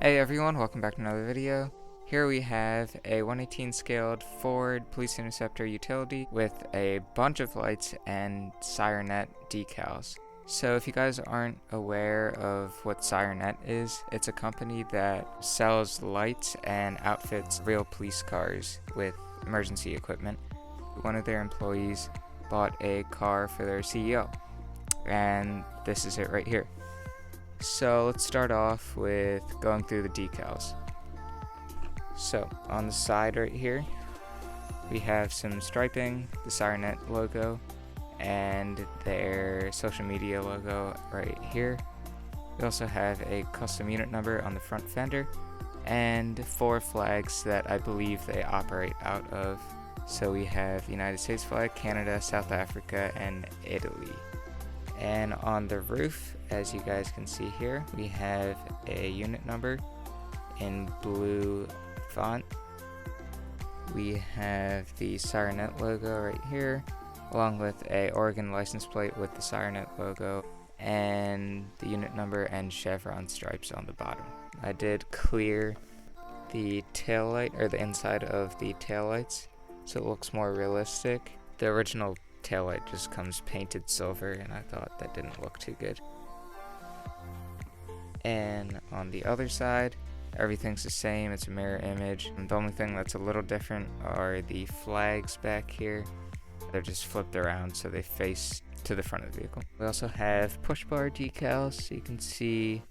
Hey everyone, welcome back to another video. Here we have a 1/18 scaled Ford Police Interceptor Utility with a bunch of lights and SIRENNET decals. So if you guys aren't aware of what SIRENNET is, it's a company that sells lights and outfits real police cars with emergency equipment. One of their employees bought a car for their CEO, and this is it right here. So let's start off with going through the decals. So on the side right here, we have some striping, the SIRENNET logo, and their social media logo right here. We also have a custom unit number on the front fender, and 4 flags that I believe they operate out of. So we have United States flag, Canada, South Africa, and Italy. And on the roof, as you guys can see here, we have a unit number in blue font. We have the SIRENNET logo right here, along with a Oregon license plate with the SIRENNET logo and the unit number and chevron stripes on the bottom. I did clear the taillight, or the inside of the taillights, so it looks more realistic. The original taillight just comes painted silver, and I thought that didn't look too good. And on the other side, everything's the same. It's a mirror image. And the only thing that's a little different are the flags back here. They're just flipped around so they face to the front of the vehicle. We also have push bar decals, so you can see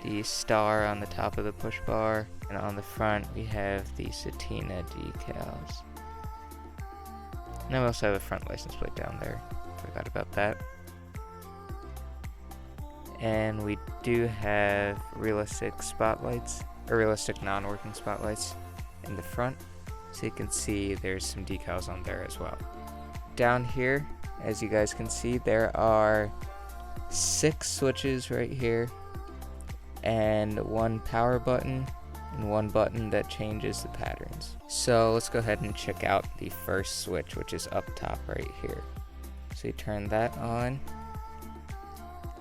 the star on the top of the push bar, and on the front we have the Satina decals. And then we also have a front license plate down there. Forgot about that. And we do have realistic spotlights, or realistic non-working spotlights in the front. So you can see there's some decals on there as well. Down here, as you guys can see, there are 6 switches right here, and 1 power button, and 1 button that changes the patterns. So let's go ahead and check out the first switch, which is up top right here. So you turn that on,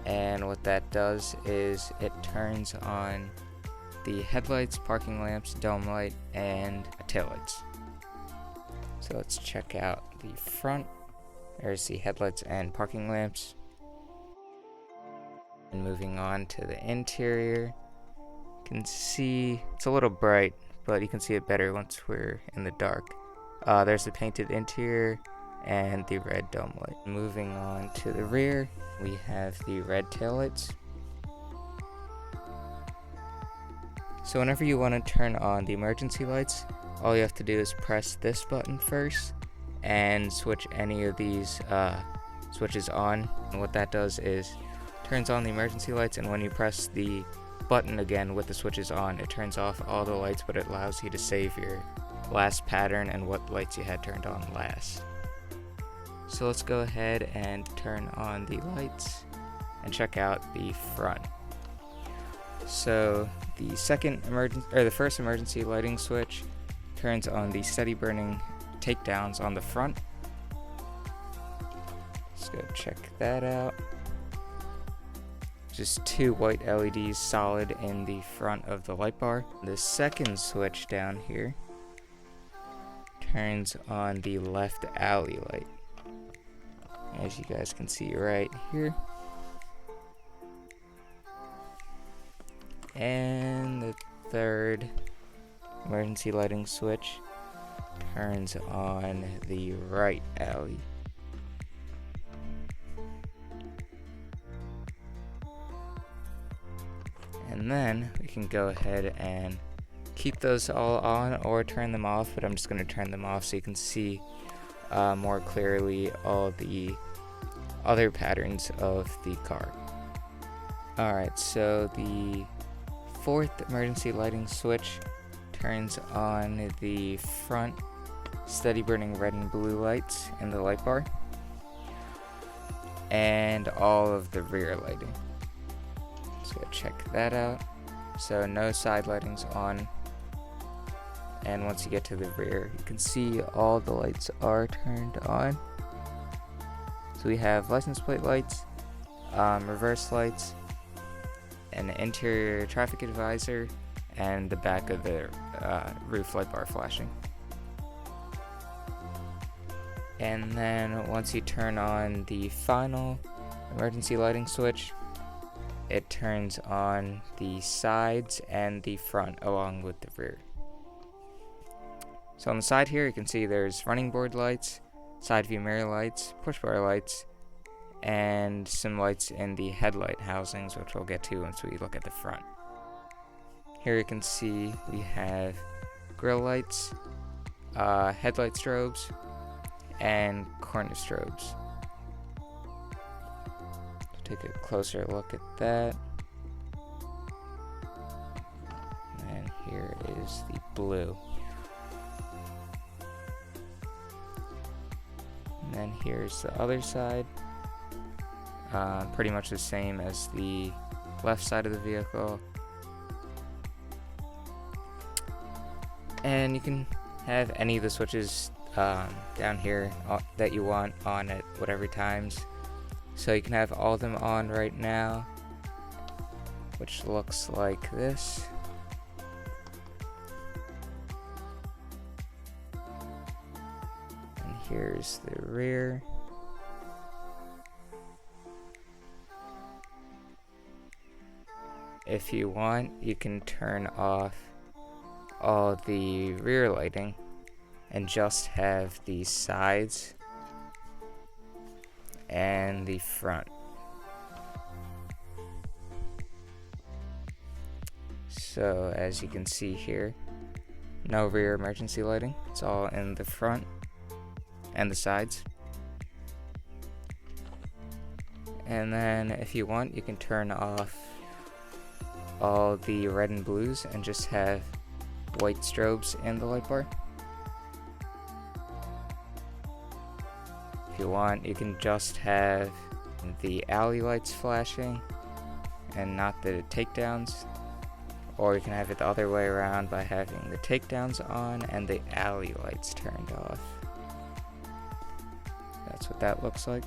and what that does is it turns on the headlights, parking lamps, dome light, and taillights. So let's check out the front. There's the headlights and parking lamps. And moving on to the interior, you can see it's a little bright, but you can see it better once we're in the dark. There's the painted interior and the red dome light. Moving on to the rear, we have the red taillights. So whenever you want to turn on the emergency lights, all you have to do is press this button first and switch any of these switches on. And what that does is turns on the emergency lights, and when you press the button again with the switches on, it turns off all the lights, but it allows you to save your last pattern and what lights you had turned on last. So let's go ahead and turn on the lights and check out the front. So the first emergency lighting switch turns on the steady burning takedowns on the front. Let's go check that out. Just 2 white LEDs solid in the front of the light bar. The second switch down here turns on the left alley light, as you guys can see right here. And the third emergency lighting switch turns on the right alley. And then we can go ahead and keep those all on or turn them off, but I'm just going to turn them off so you can see more clearly all the other patterns of the car. Alright, so the 4th emergency lighting switch turns on the front steady burning red and blue lights in the light bar, and all of the rear lighting. Let's go check that out. So no side lighting's on, and once you get to the rear, you can see all the lights are turned on. So we have license plate lights, reverse lights, an interior traffic advisor, and the back of the roof light bar flashing. And then once you turn on the final emergency lighting switch, it turns on the sides and the front along with the rear. So on the side here you can see there's running board lights, side view mirror lights, push bar lights, and some lights in the headlight housings, which we'll get to once we look at the front. Here you can see we have grille lights, headlight strobes, and corner strobes. Take a closer look at that. And here is the blue. And then here's the other side. Pretty much the same as the left side of the vehicle. And you can have any of the switches down here that you want on at whatever times. So you can have all of them on right now, which looks like this. And here's the rear. If you want, you can turn off all the rear lighting and just have the sides and the front. So as you can see here, no rear emergency lighting. It's all in the front and the sides. And then if you want, you can turn off all the red and blues and just have white strobes in the light bar. If you want, you can just have the alley lights flashing and not the takedowns, or you can have it the other way around by having the takedowns on and the alley lights turned off. That's what that looks like.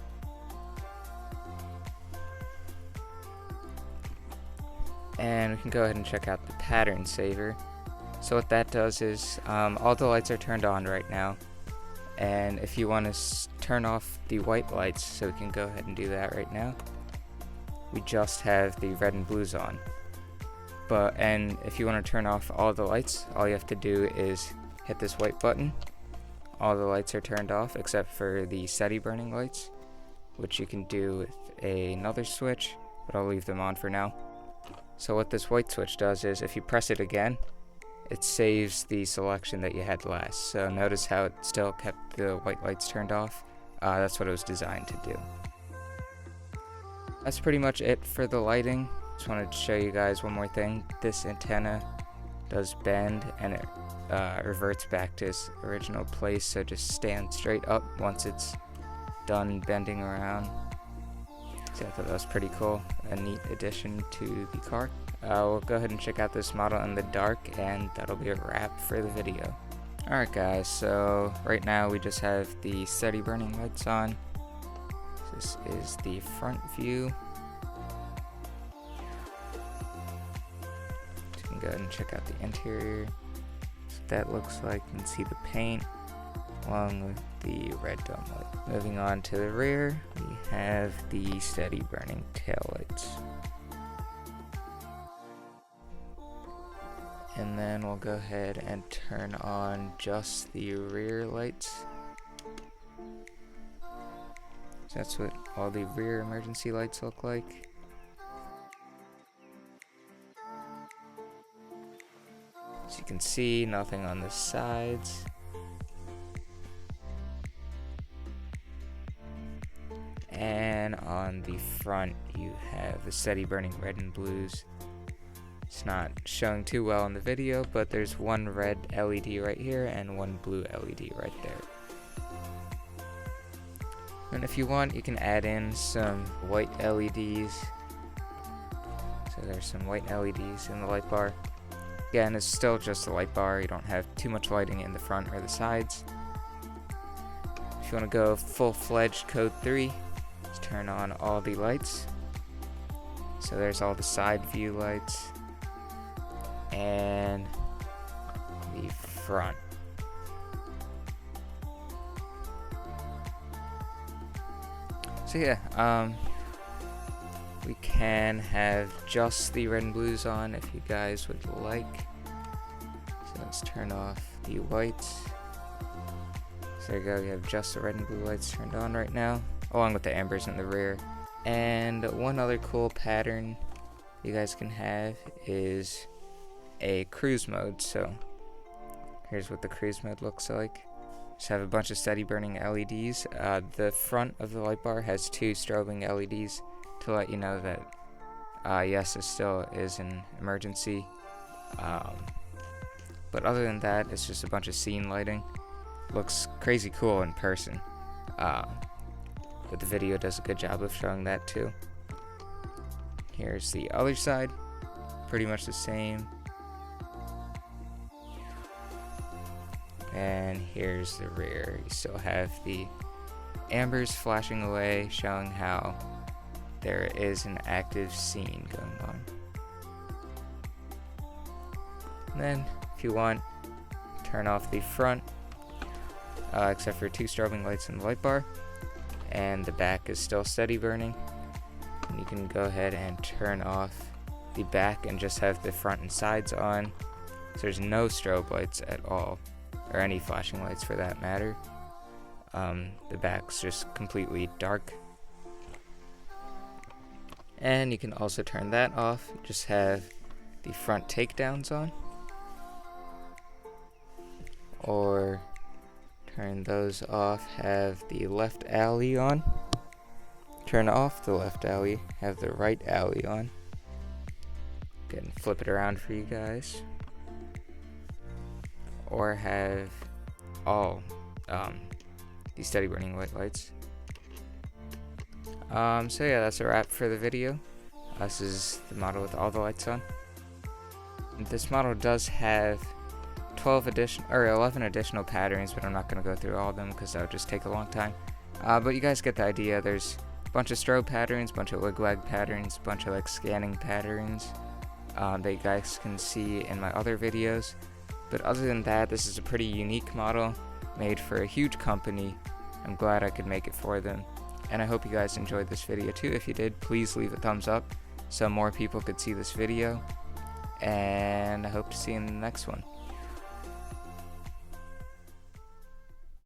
And we can go ahead and check out the pattern saver. So what that does is all the lights are turned on right now, and if you want to turn off the white lights, so we can go ahead and do that right now, we just have the red and blues on. And if you want to turn off all the lights, all you have to do is hit this white button. All the lights are turned off except for the steady burning lights, which you can do with another switch, but I'll leave them on for now. So what this white switch does is if you press it again, it saves the selection that you had last. So notice how it still kept the white lights turned off. That's what it was designed to do. That's pretty much it for the lighting. Just wanted to show you guys one more thing. This antenna does bend and it reverts back to its original place, so just stand straight up once it's done bending around. So I thought that was pretty cool, a neat addition to the car. We'll go ahead and check out this model in the dark, and that'll be a wrap for the video. Alright guys, so right now we just have the steady burning lights on. This is the front view. So you can go ahead and check out the interior. So that looks like, you can see the paint along with the red dome light. Moving on to the rear, we have the steady burning taillights. And then we'll go ahead and turn on just the rear lights. So that's what all the rear emergency lights look like. As you can see, nothing on the sides. And on the front, you have the steady burning red and blues. It's not showing too well in the video, but there's one red LED right here and one blue LED right there. And if you want, you can add in some white LEDs. So there's some white LEDs in the light bar. Again, it's still just a light bar. You don't have too much lighting in the front or the sides. If you want to go full-fledged code 3, just turn on all the lights. So there's all the side view lights and the front. So yeah, we can have just the red and blues on if you guys would like. So let's turn off the whites. So there you go, we have just the red and blue lights turned on right now, along with the ambers in the rear. And one other cool pattern you guys can have is a cruise mode. So here's what the cruise mode looks like. Just have a bunch of steady burning LEDs. The front of the light bar has 2 strobing LEDs to let you know that yes, it still is an emergency. But other than that, it's just a bunch of scene lighting. Looks crazy cool in person. But the video does a good job of showing that too. Here's the other side, pretty much the same. And here's the rear. You still have the ambers flashing away, showing how there is an active scene going on. And then, if you want, turn off the front, except for 2 strobing lights in the light bar, and the back is still steady burning. And you can go ahead and turn off the back and just have the front and sides on. So there's no strobe lights at all, or any flashing lights for that matter. The back's just completely dark. And you can also turn that off, just have the front takedowns on, or turn those off, have the left alley on, turn off the left alley, have the right alley on. Go ahead and flip it around for you guys, or have all these steady burning white lights. So yeah, that's a wrap for the video. This is the model with all the lights on. This model does have 11 additional patterns, but I'm not going to go through all of them because that would just take a long time. But you guys get the idea. There's a bunch of strobe patterns, a bunch of wigwag patterns, a bunch of like scanning patterns that you guys can see in my other videos. But other than that, this is a pretty unique model made for a huge company. I'm glad I could make it for them. And I hope you guys enjoyed this video too. If you did, please leave a thumbs up so more people could see this video. And I hope to see you in the next one.